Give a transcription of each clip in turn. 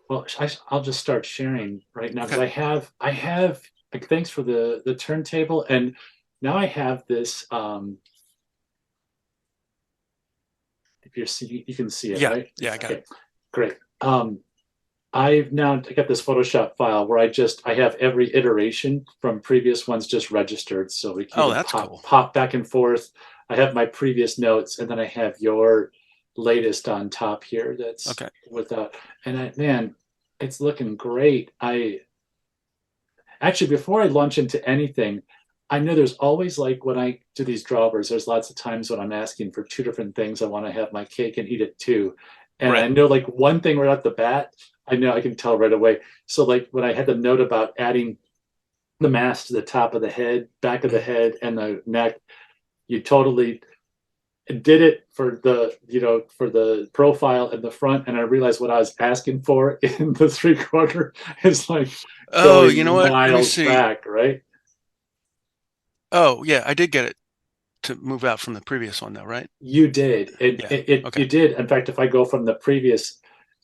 Well, I'll just start sharing right now because Okay. I have like thanks for the turntable, and now I have this. If you're seeing, you can see it, Yeah. right? Yeah, I got it. Okay, great. I've now got this Photoshop file where I have every iteration from previous ones just registered, so we can Oh, either that's cool. pop back and forth. I have my previous notes, and then I have your latest on top here. That's Okay. without, man, it's looking great. I actually, before I launch into anything, I know there's always like when I do these drawers, there's lots of times when I'm asking for two different things. I want to have my cake and eat it too. And Right. I know like one thing right off the bat, I know I can tell right away. So like when I had the note about adding the mask to the top of the head, back of the Mhm. head, and the neck, you totally did it for the profile and the front, and I realized what I was asking for in the three-quarter is like Oh, you know going what? Let me miles see. back, right? Oh, yeah, I did get it to move out from the previous one though, right? You did. Yeah. Okay. You did. In fact, if I go from the previous,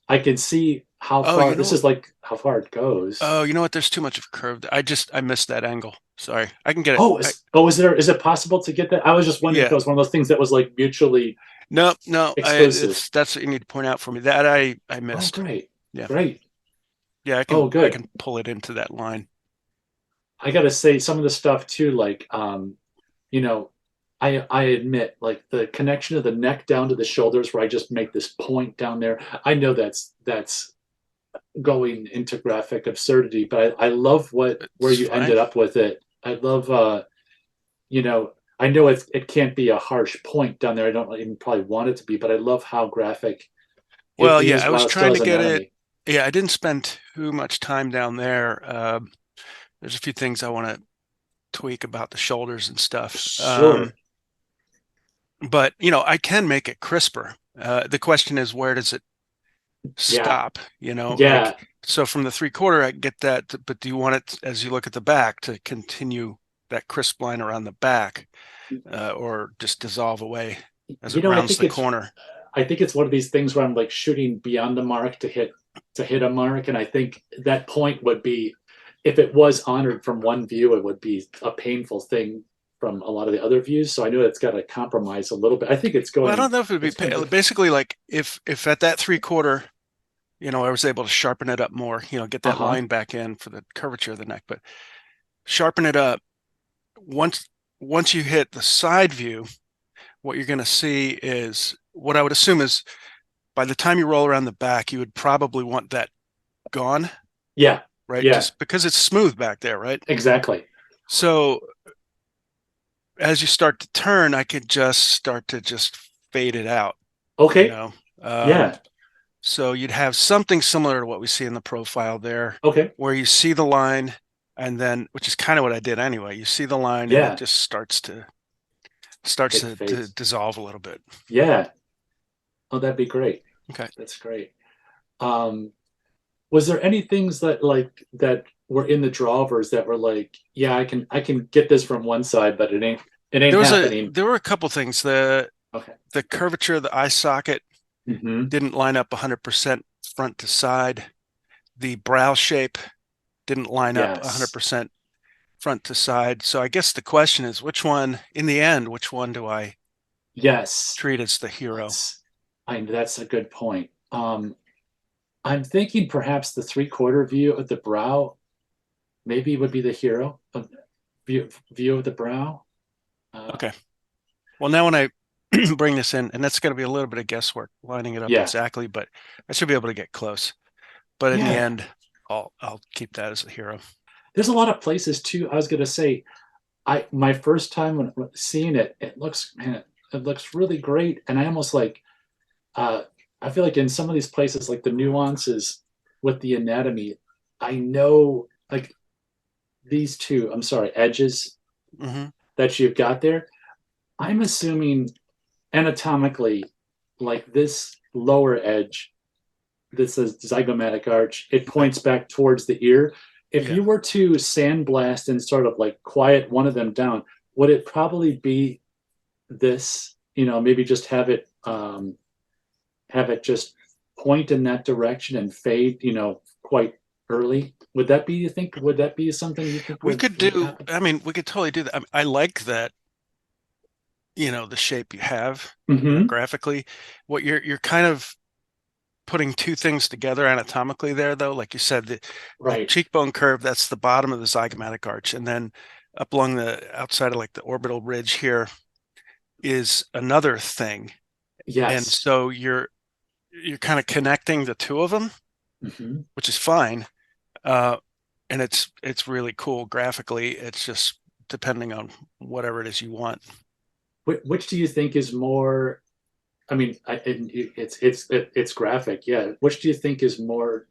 I can see how Oh, far this is like how far it goes. you know what? There's too much of a curve. I missed that angle. Sorry. I can get it. Is it possible to get that? I was just wondering if it Yeah. was one of those things that was like mutually No, no, exclusive. that's what you need to point out for me. That I Oh, missed. great. Yeah. Great. Yeah, Oh, I good. can pull it into that line. I gotta say some of the stuff too, like you know, I admit like the connection of the neck down to the shoulders where I just make this point down there. I know that's going into graphic absurdity, but I love where It's you ended fine. up with it. I love you know, I know it can't be a harsh point down there. I don't even probably want it to be, but I love how graphic it Well, yeah, is I was while it still trying to has get it. anatomy. Yeah, I didn't spend too much time down there. There's a few things I want to tweak about the shoulders and stuff. Sure. But I can make it crisper. The question is, where does it Yeah. stop? Yeah. So from the 3/4, I get that, but do you want it, as you look at the back, to continue that crisp line around the back, or just dissolve away as You it know, rounds the corner? I think it's one of these things where I'm like shooting beyond the mark to hit a mark, and I think that point would be if it was honored from one view, it would be a painful thing from a lot of the other views. So I know it's got to compromise a little bit. I think Well, I don't know if it'd be it's going good. basically like if at that 3/4, I was able to sharpen it up more, get Uh that huh. line back in for the curvature of the neck, but sharpen it up. Once once you hit the side view, what you're going to see is what I would assume is by the time you roll around the back, you would probably want that gone, Yeah. right? Yeah. Just because it's smooth back there, right? Exactly. So as you start to turn, I could just start to just fade it out, you Okay. know. Um, Yeah. so you'd have something similar to what we see in the profile there, Okay. where you see the line, and then, which is kind of what I did anyway. You see the line, and it Yeah. just starts It to fades. dissolve a little bit. Yeah. Oh, that'd be great. Okay. That's great. Um, was there any things that that were in the drawers that were like, yeah, I can get this from one side, but it ain't happening. There were a couple things. Okay. The curvature of the eye socket Hmm. didn't line up 100% front to side. The brow shape didn't line up Yes. 100% front to side. So I guess the question is, which one, in the end, which one do I Yes. treat as the hero? That's that's a good point. I'm thinking perhaps the three-quarter view of the brow maybe would be the hero of view of the brow. Uh, Okay. Well, now when I bring this in, and that's going to be a little bit of guesswork lining it up yeah. exactly, but I should be able to get close. But in the Yeah. end, I'll keep that as a hero. There's a lot of places too. I was gonna say, I my first time when seeing it, it looks really great, and I almost like uh, I feel like in some of these places, like the nuances with the anatomy, I know like these two, I'm sorry, edges Hmm. that you've got there. I'm assuming anatomically, like this lower edge that says zygomatic arch, it Right. points back towards the ear. If Yeah. you were to sandblast and sort of like quiet one of them down, would it probably be this? You know, maybe just have it just point in that direction and fade, quite early. Would that be, you think, would that be something you think We would, could would do, happen? I mean, we could totally do that. I like that, the shape you have, Mm-hmm. graphically. What you're kind of putting two things together anatomically there, though. Like you said, the Right. cheekbone curve, that's the bottom of the zygomatic arch. And then up along the outside of like the orbital ridge here is another thing. And Yes. so you're kind of connecting the two of them, Mm-hmm. which is fine. Uh, and it's really cool graphically. It's just depending on whatever it is you want. Which do you think is more? I mean, it's graphic, yeah. Which do you think is more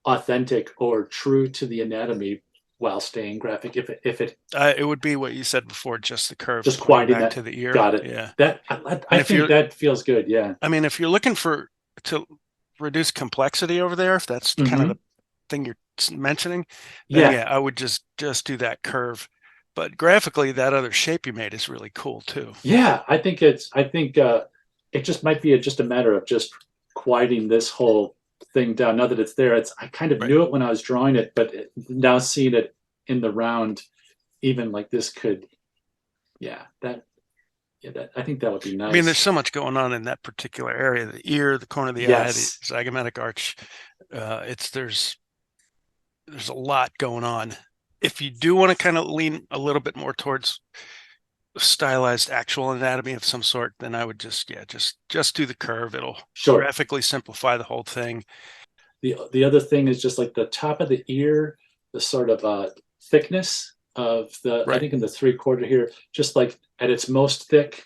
authentic or true to the anatomy while staying graphic? If it It would be what you said before, just the curve just pointing quieting back that, to the ear. got it. Yeah. That I And if think you're, that feels good. Yeah. I mean, if you're looking for to reduce complexity over there, if that's kind of Mm-hmm. the thing you're mentioning, then Yeah. yeah, I would just do that curve. But graphically, that other shape you made is really cool too. Yeah. I think it just might be just a matter of just quieting this whole thing down. Now that it's there, I kind of Right. knew it when I was drawing it, but now seeing it in the round, even like this could, yeah, that I think that would be I mean, there's nice. so much going on in that particular area, the ear, the corner of the eye, the Yes. zygomatic arch. It's there's a lot going on. If you do want to kind of lean a little bit more towards stylized actual anatomy of some sort, then I would just, yeah, just do the curve. It'll Sure. graphically simplify the whole thing. The other thing is just like the top of the ear, the sort of thickness of I Right, think in the 3/4 here, just like at its most thick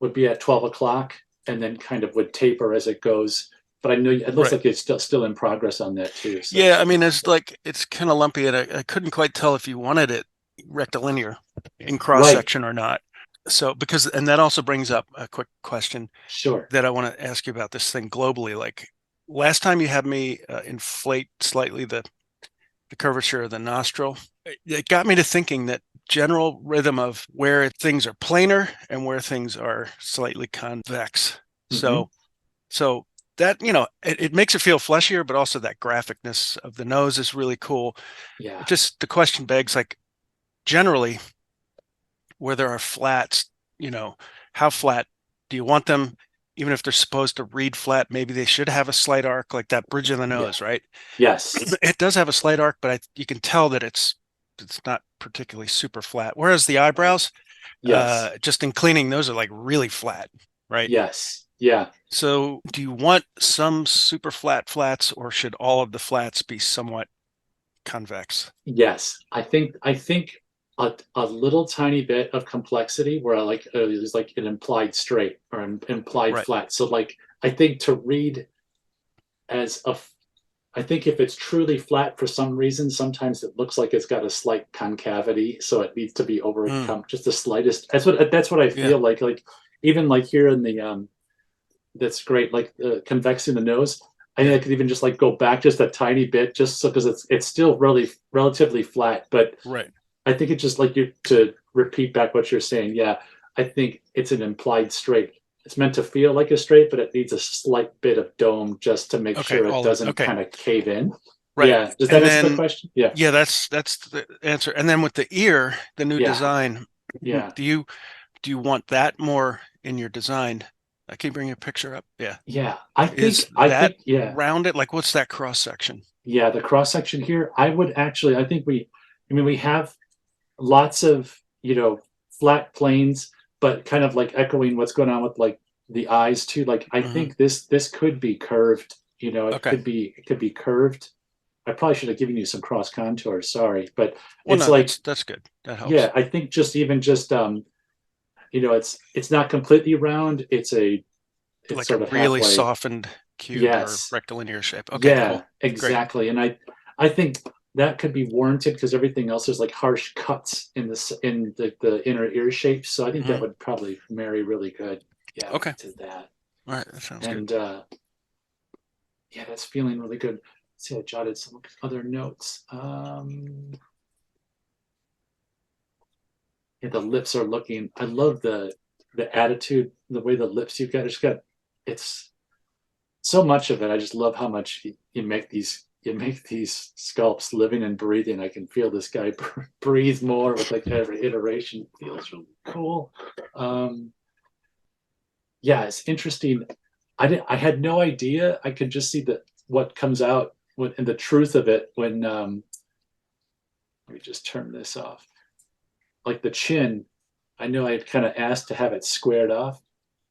would be at 12 o'clock and then kind of would taper as it goes. But I know it looks right. like it's still in progress on that too. So Yeah, I mean, it's kind of lumpy, and I couldn't quite tell if you wanted it rectilinear in cross right, section or not. So because, and that also brings up a quick question sure. that I want to ask you about this thing globally. Like last time you had me inflate slightly the curvature of the nostril, it got me to thinking that general rhythm of where things are planar and where things are slightly convex. Hmm. So that, it makes it feel fleshier, but also that graphicness of the nose is really cool. Yeah. Just the question begs, like, generally where there are flats, how flat do you want them? Even if they're supposed to read flat, maybe they should have a slight arc, like that bridge of the Yeah. nose, right? Yes. It does have a slight arc, but you can tell that it's not particularly super flat. Whereas the eyebrows, Yes. just in cleaning, those are like really flat, right? Yes. Yeah. So do you want some super flat flats, or should all of the flats be somewhat convex? Yes, I think a little tiny bit of complexity where I like there's like an implied straight or an implied Right. flat. So like I think to read as I think if it's truly flat for some reason, sometimes it looks like it's got a slight concavity, so it needs to be Mm, overcome just the slightest. That's what I yeah. feel like. Like even like here in the that's great. Like convexing the nose. I think Yeah. I could even just like go back just a tiny bit, just so because it's still really relatively flat. But Right. I think it's just like you to repeat back what you're saying. Yeah, I think it's an implied straight. It's meant to feel like a straight, but it needs a slight bit of dome just to make Okay. sure it doesn't Okay. kind of cave in. Right. Yeah, does that And answer the then, question? Yeah. yeah, that's the answer. And then with the ear, the new Yeah. design, Yeah. do you want that more in your design? I can bring a picture up. Yeah. Yeah. I Is think I that think yeah. rounded? Like, what's that cross section? Yeah, the cross section here, I would actually, I think I mean, we have lots of, flat planes, but kind of like echoing what's going on with like the eyes too. Like, I Hmm. think this could be curved, Okay. it could be curved. I probably should have given you some cross contours, sorry, but Well, it's no, like, that's good. That yeah, helps. I think just it's not completely round. It's Like a sort of really halfway. softened cube or Yes. rectilinear shape. Okay, Yeah, cool. Great. exactly. And I think that could be warranted because everything else is like harsh cuts in the inner ear shape. So I think that Hmm. would probably marry really good, yeah, Okay. to that. All right. That sounds good. And yeah, that's feeling really good. Let's see, I jotted some other notes. Yeah, the lips are looking. I love the attitude, the way the lips you've got. It's so much of it. I just love how much you make these sculpts living and breathing. I can feel this guy breathe more with like every iteration. It feels really cool. Um, yeah, it's interesting. I had no idea. I could just see what comes out and the truth of it when let me just turn this off. Like the chin, I know I had kind of asked to have it squared off,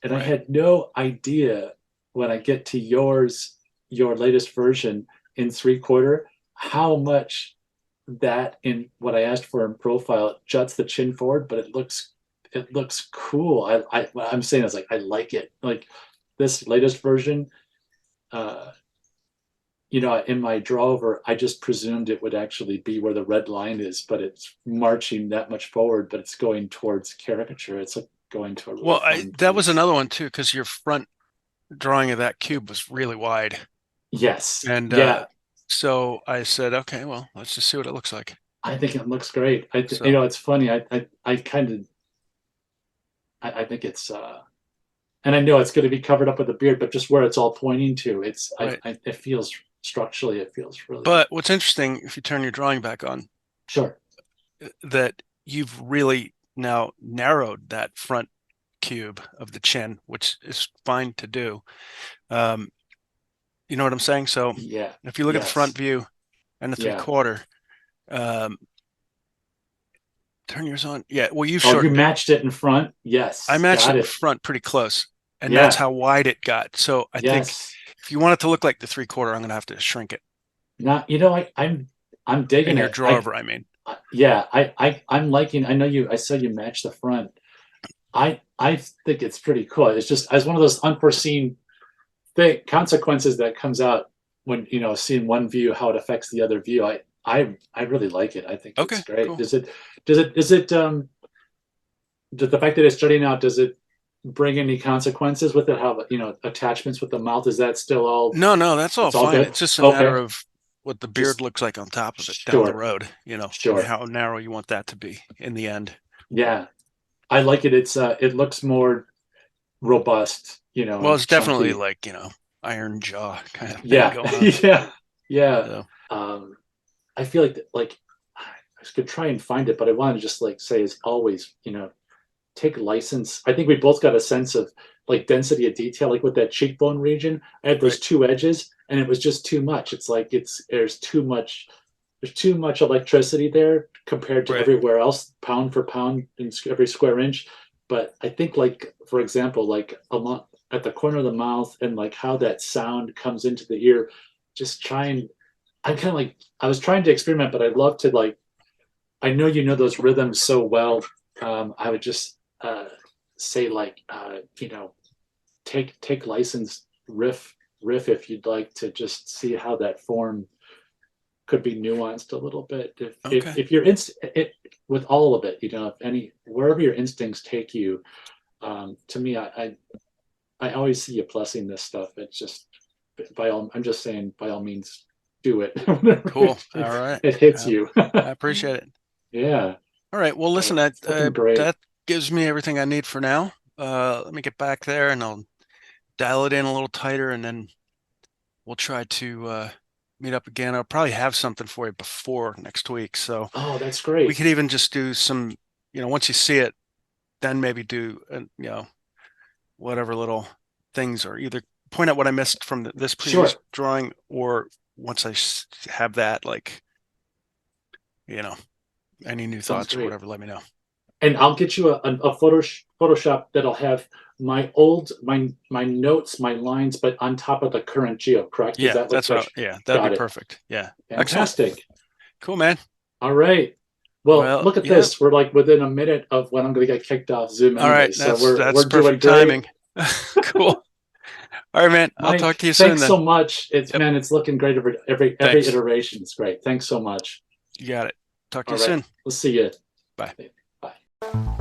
and I Right. had no idea when I get to your latest version in 3/4, how much that in what I asked for in profile it juts the chin forward, but it looks cool. What I'm saying is like I like it. Like this latest version, uh, in my draw over, I just presumed it would actually be where the red line is, but it's marching that much forward, but it's going towards caricature. It's like going to a really Well, fun that was place. another one too, because your front drawing of that cube was really wide. Yes. And Yeah. so I said, okay, well, let's just see what it looks like. I think it looks great. So, It's funny. I kind of, I think it's, and I know it's going to be covered up with a beard, but just where it's all pointing to, right. it feels structurally, it feels really But what's interesting, if you turn your drawing back on, sure. that you've really now narrowed that front cube of the chin, which is fine to do. Um, you know what I'm saying? So Yeah. if you look at the front Yes. view and the Yeah. 3/4, um, turn yours on. Yeah, well, you Oh, you shortened it. matched it in front. I Yes. matched it Got in it. front pretty close, and that's Yeah. how wide it got. So I think Yes. if you want it to look like the 3/4, I'm gonna have to shrink it Not, I'm in digging your it. drawer. I mean, Yeah, I'm liking, I know I saw you match the front. I think it's pretty cool. It's just as one of those unforeseen consequences that comes out when, seeing one view, how it affects the other view. I really like it. I think it's okay, great. cool. Is it, does the fact that it's starting out, does it bring any consequences with it? How, attachments with the mouth, is that still all, No, that's all it's all fine. good? It's just a matter Okay. of what the beard Just looks like on top of it down the sure. road, and Sure. how narrow you want that to be in the end. Yeah. I like it. It looks more robust, Well, and it's definitely chunky. like, iron jaw kind of thing Yeah. going on. Yeah. Yeah. So, Um, I feel like I could try and find it, but I want to just like say as always, take license. I think we both got a sense of like density of detail, like with that cheekbone region. I had those right, two edges, and it was just too much. It's like there's too much electricity there compared to right. everywhere else, pound for pound in every square inch. But I think, like for example, like along at the corner of the mouth and like how that sound comes into the ear, just try and I'm kind of like I was trying to experiment, but I'd love to like I know those rhythms so well. I would just say like take license riff if you'd like to just see how that form could be nuanced a little bit. Okay. If your with all of it, if wherever your instincts take you, to me, I always see a plus in this stuff. It's just I'm just saying by all means do it whenever Cool. All right. it hits I, you. I appreciate it. Yeah, All right. Well, listen, that it's looking great. that gives me everything I need for now. Let me get back there and I'll dial it in a little tighter, and then we'll try to meet up again. I'll probably have something for you before next week. So Oh, that's we great. could even just do some, once you see it, then maybe do, whatever little things, or either point out what I missed from this previous Sure, drawing, or once I have that, like, you know, any new sounds thoughts or great. whatever, let me know. And I'll get you a Photoshop that'll have my notes, my lines, but on top of the current geo. Correct? Is Yeah, that what? yeah, that'd be Got it. perfect. Yeah. Excellent. Fantastic. Cool, man. All right. Well, Well, look at yeah. this. We're like within a minute of when I'm going to get kicked off Zoom All right. anyway. So That's we're doing perfect great. timing. Cool. All right, man. I'll talk Mike, to you soon thanks then. so much. Yep. It's looking great every Thanks. iteration. It's great. Thanks so much. You got it. Talk to All you right. soon. We'll see you. Bye. Bye.